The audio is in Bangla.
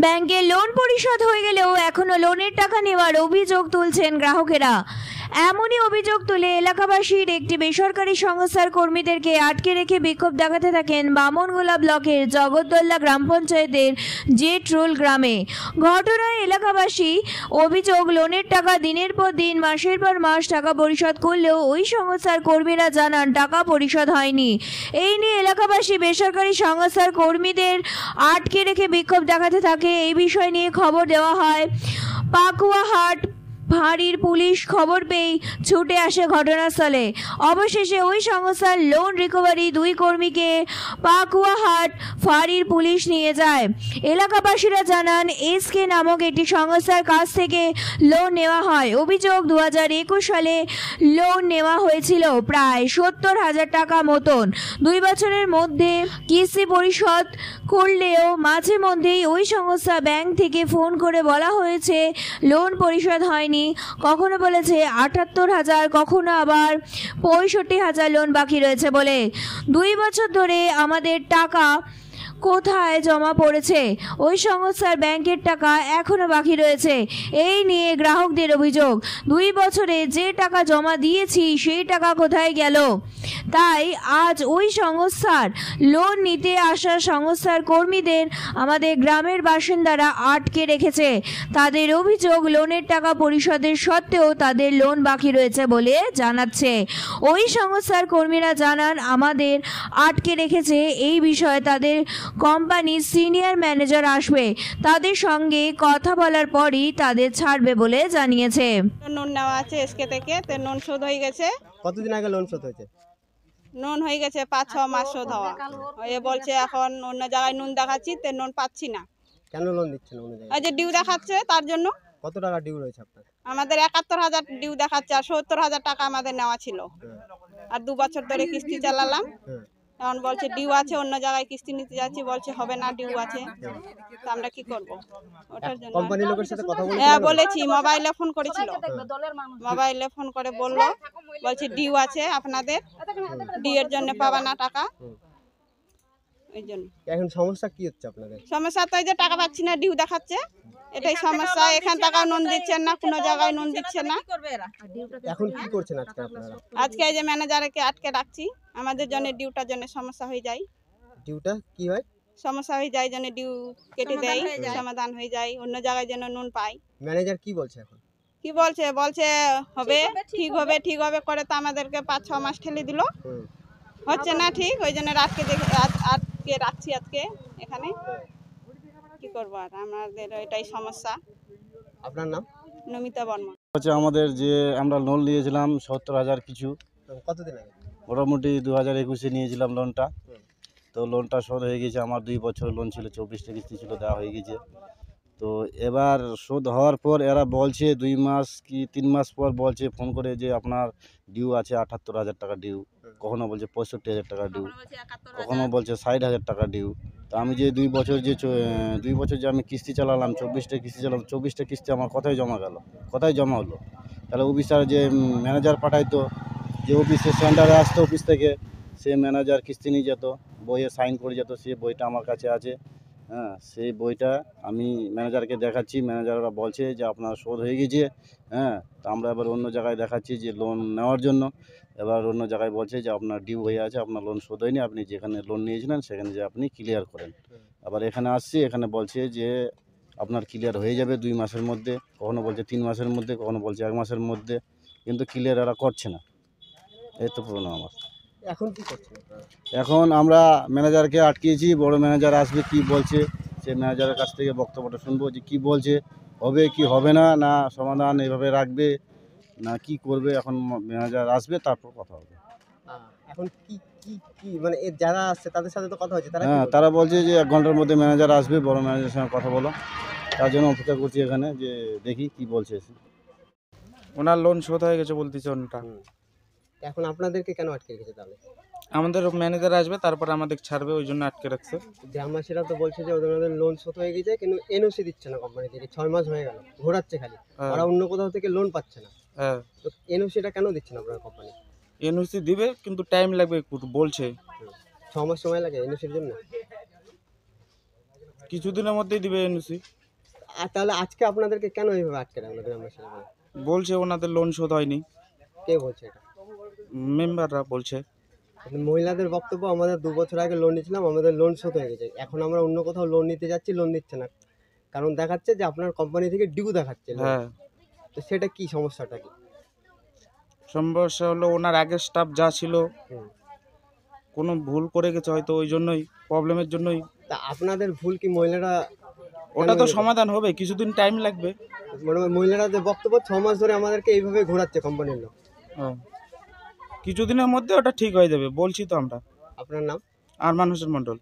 ব্যাংকে লোন পরিশোধ হয়ে গেলেও এখনো লোনের টাকা নেওয়ার অভিযোগ তুলছেন গ্রাহকেরা। এমনই অভিযোগ তুলে এলাকাবাসীর একটি বেসরকারি সংস্থার কর্মীদেরকে আটকে রেখে বিক্ষোভ দেখাতে থাকেন বামনগোলা ব্লকের জগদ্দোল্লা গ্রাম পঞ্চায়েতের জেটরোল গ্রামে। ঘটনায় এলাকাবাসী অভিযোগ, লোনের টাকা দিনের পর দিন মাসের পর মাস টাকা পরিশোধ করলেও ওই সংস্থার কর্মীরা জানান টাকা পরিশোধ হয়নি। এই নিয়ে এলাকাবাসী বেসরকারি সংস্থার কর্মীদের আটকে রেখে বিক্ষোভ দেখাতে থাকে। এই বিষয় নিয়ে খবর দেওয়া হয় পাকুয়াহাট ফাঁড়ির পুলিশ। খবর পেয়ে ছুটে আসে ঘটনাস্থলে। অবশেষে ওই সংস্থার লোন রিকভারি দুই কর্মীকে পাকুয়াহাট ফাঁড়ির পুলিশ নিয়ে যায়। এলাকাবাসীরা জানান এসকে নামক একটি সংস্থার কাছ থেকে লোন নেওয়া হয়। অভিযোগ 2021 সালে লোন নেওয়া হয়েছিল প্রায় 70,000 টাকা মতন। 2 বছরের মধ্যে কিস্তি পরিশোধ করলেও মাঝে মধ্যেই ওই সংস্থা ব্যাংক থেকে ফোন করে বলা হয়েছে লোন পরিশোধ হয়নি। কখনো বলেছে 78,000, কখনো আবার 65,000 লোন বাকি রয়েছে বলে। 2 বছর ধরে আমাদের টাকা কোথায় জমা পড়েছে? ওই সংস্থার ব্যাংকের টাকা এখনো বাকি রয়েছে। এই নিয়ে গ্রাহকদের অভিযোগ, 2 বছরে যে টাকা জমা দিয়েছি সেই টাকা কোথায় গেল? তাই আজ ওই সংস্থার লোন নিতে আসা সংস্থার কর্মীদের আমাদের গ্রামের বাসিন্দারা আটকে রেখেছে। তাদের অভিযোগ, লোনের টাকা পরিশোধের সত্ত্বেও তাদের লোন বাকি রয়েছে বলে জানাচ্ছে। ওই সংস্থার কর্মীরা জানান আমাদের আটকে রেখেছে। এই বিষয়ে তাদের কোম্পানির সিনিয়র ম্যানেজার আসবে, তাদের সঙ্গে কথা বলার পরই তাদের ছাড়বে বলে জানিয়েছে। লোন নেওয়া আছে এসকে থেকে, তো লোন শোধ হয়ে গেছে। কতদিন আগে লোন শোধ হয়েছে? লোন হয়ে গেছে 5-6 মাস শোধ হওয়া। এ বলছে এখন অন্য জায়গায় নুন দেখাচ্ছি, তো লোন পাচ্ছি না। কেন লোন দিচ্ছেন অন্য জায়গায়? এই যে ডিউ দেখাচ্ছে তার জন্য। কত টাকা ডিউ রয়েছে আপনার? আমাদের 71,000 ডিউ দেখাচ্ছে, আর 70,000 টাকা আমাদের নেওয়া ছিল। আর 2 বছর ধরে কিস্তি চালালাম। এখন বলছে ডিউ আছে, অন্য জায়গায় কিস্তি নিতে যাচ্ছি, বলছে হবে না, ডিউ আছে। তো আমরা কি করব? ওটার জন্য কোম্পানির লোকের সাথে কথা বলেছেন? হ্যাঁ বলেছি, মোবাইলে ফোন করেছিল। মোবাইলে ফোন করে বলছে ডিউ আছে আপনাদের, ডিউ এর জন্য পাবা না টাকা। এই জন্য এখন সমস্যা কি হচ্ছে আপনাদের? সমস্যা তো এই যে টাকা পাচ্ছি না, ডিউ দেখাচ্ছে, এটাই সমস্যা। এখান টাকা নুন দিচ্ছেন না, কোনো জায়গায় নুন দিচ্ছে না। এখন কি করছেন আজকে আপনারা? আজকে এই যে ম্যানেজারকে আটকে রাখছি, আমাদের জন্য ডিউটার জন্য সমস্যা হয়ে যায়। ডিউটা কি হয়? সমস্যা হয়ে যায়, জন্য ডিউ কেটে দেয়, সমাধান হয়ে যায়, অন্য জায়গায় যেন নুন পাই। ম্যানেজার কি বলছে এখন? কি বলছে হবে, ঠিক হবে করে তো আমাদেরকে 5-6 মাস ঠেলে দিল। হচ্ছে না ঠিক, ওই জন্য আটকে রাখছি আজকে এখানে। কি করবো আর, আমাদের এটাই সমস্যা। আপনার নাম? নমিতা বর্মা। হচ্ছে আমাদের যে আমরা লোন নিয়েছিলাম 70,000 কিছু, কতদিন আগে? মোটামুটি 2021-এ নিয়েছিলাম লোনটা। তো লোনটা শোধ হয়ে গেছে। আমার 2 বছর লোন ছিল, 24টা কিস্তি ছিল, দেওয়া হয়ে গেছে। তো এবার শোধ হওয়ার পর এরা বলছে 2 মাস কি 3 মাস পর বলছে ফোন করে যে আপনার ডিউ আছে 78,000 টাকা ডিউ, কখনো বলছে 65,000 টাকা ডিউ, কখনো বলছে 60,000 টাকা ডিউ। তো আমি যে 2 বছর যে আমি কিস্তি চালালাম, 24টা কিস্তি চালালাম, 24টা কিস্তি আমার কোথায় জমা গেল, কোথায় জমা হলো? তাহলে অফিসার যে ম্যানেজার পাঠাইতো, যে অফিসে সেন্টারে আসতো, অফিস থেকে সে ম্যানেজার কিস্তি নিয়ে যেত, বইয়ে সাইন করে যেত। সে বইটা আমার কাছে আছে। হ্যাঁ, সেই বইটা আমি ম্যানেজারকে দেখাচ্ছি। ম্যানেজাররা বলছে যে আপনার শোধ হয়ে গেছে। হ্যাঁ, তো আমরা এবার অন্য জায়গায় দেখাচ্ছি যে লোন নেওয়ার জন্য। এবার অন্য জায়গায় বলছে যে আপনার ডিউ হয়ে আছে, আপনার লোন শোধ হয়নি, আপনি যেখানে লোন নিয়েছিলেন সেখানে যে আপনি ক্লিয়ার করেন। আবার এখানে আসছি, এখানে বলছে যে আপনার ক্লিয়ার হয়ে যাবে 2 মাসের মধ্যে, কখনো বলছে 3 মাসের মধ্যে, কখনো বলছে 1 মাসের মধ্যে, কিন্তু ক্লিয়ার এরা করছে না। এই তো প্রবলেম আমার। এখন কি করছেন? এখন আমরা ম্যানেজারকে আটকিয়েছি, বড় ম্যানেজার আসবে, কি বলছে সেই ম্যানেজারের কাছ থেকে বক্তব্যটা শুনবো, যে কি বলছে, হবে কি হবে না, না সমাধান এভাবে রাখবে না কি করবে। এখন ম্যানেজার আসবে, তারপর কথা হবে। এখন কি কি কি মানে যারা আসছে তাদের সাথে তো কথা হচ্ছে, হ্যাঁ, তারা বলছে যে 1 ঘন্টার মধ্যে ম্যানেজার আসবে, বড় ম্যানেজারের সঙ্গে কথা বলো। তার জন্য অপেক্ষা করছি এখানে, যে দেখি কি বলছে। ওনার লোন শোধ হয়ে গেছে বলতেছে ওনটা। এখন আপনাদেরকে কেন আটকে রেখেছে তাহলে? আমাদের ম্যানেজার আসবে, তারপর আমাদের ছাড়বে, ওই জন্য আটকে রাখছে। গ্রামবাসীরা তো বলছে যে ওদের লোন শোধ হয়ে গেছে, কিন্তু এনওসি দিচ্ছে না কোম্পানি থেকে। 6 মাস হয়ে গেল, ঘোরাচ্ছে খালি। ওরা অন্য কোথাও থেকে লোন পাচ্ছে না। হ্যাঁ, তো এনওসিটা কেন দিচ্ছে না আপনার কোম্পানি? এনওসি দিবে, কিন্তু টাইম লাগবে একটু বলছে। 6 মাস সময় লাগে এনওসির জন্য। কিছুদিনের মধ্যেই দিবে এনওসি। আর তাহলে আজকে আপনাদেরকে কেন এইভাবে আটকে রাখলো গ্রামের ছেলেমেয়েরা? বলছে ওনাদের লোন শোধ হয়নি, কে বলছে এটা? মেম্বাররা বলছে। কিন্তু মহিলাদের বক্তব্য, আমাদের 2 বছর আগে লোন নিয়েছিলাম, আমাদের লোন শোধ হয়ে গেছে, এখন আমরা অন্য কোথাও লোন নিতে যাচ্ছি, লোন দিচ্ছে না, কারণ দেখাচ্ছে যে আপনার কোম্পানি থেকে ডিউ দেখাচ্ছে loan। হ্যাঁ, তো সেটা কি সমস্যাটা কি? সমস্যা হলো ওনার আগের স্টাফ যা ছিল হুম। কোনো ভুল করে গেছে হয়তো, ওই জন্যই প্রবলেমের জন্যই। তা আপনাদের ভুল কি মহিলারা? ওটা তো কেন সমাধান হবে, কিছুদিন টাইম লাগবে। মানে মহিলারা যে বক্তব্য 6 মাস ধরে আমাদেরকে এইভাবে ঘোরাচ্ছে কোম্পানির লোক। হ্যাঁ, কিছুদিনের মধ্যে ওটা ঠিক হয়ে যাবে বলছি তো আমরা। আপনার নাম? আরমান হোসেন মণ্ডল।